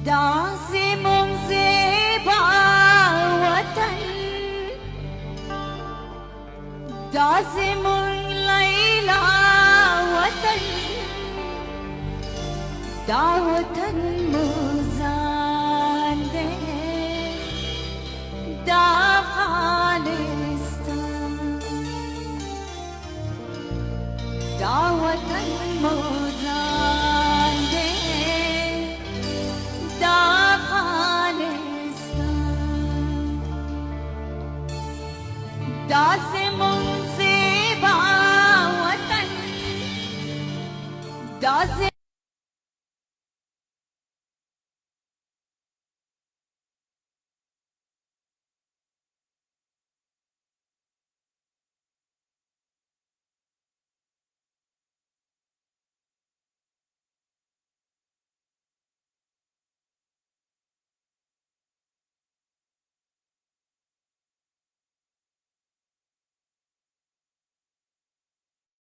دازمون زیبا وطن دازمون لیلا وطن دا وطن مزان ده دا افغانستان دا وطن مزان